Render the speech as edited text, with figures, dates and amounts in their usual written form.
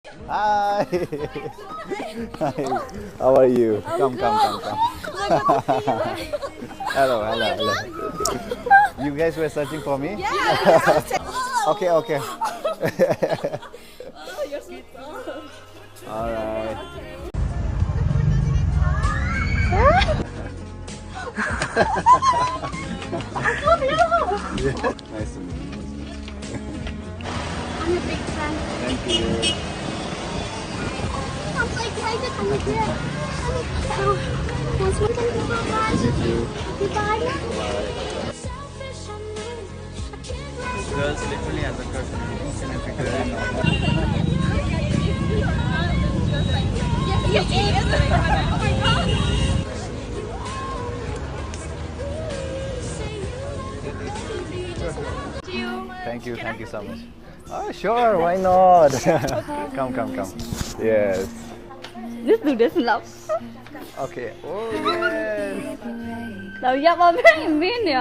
Hi. Hi. How are you? Come. Hello. You guys were searching for me? Yeah. Okay. Oh, you're sweet. All right. Nice to meet you. I'm a big fan. Thank you. I'm so excited. I'm here. Once more, can you bye? Thank you. Goodbye. Bye. Girls literally has a crush on you in every girl. Yes, he is. Oh my god. Thank you so much. Oh, sure, why not? Come. Yes. Just do this love. Okay. Oh, yes. Đâu dắt ba bé nhìn viên nè.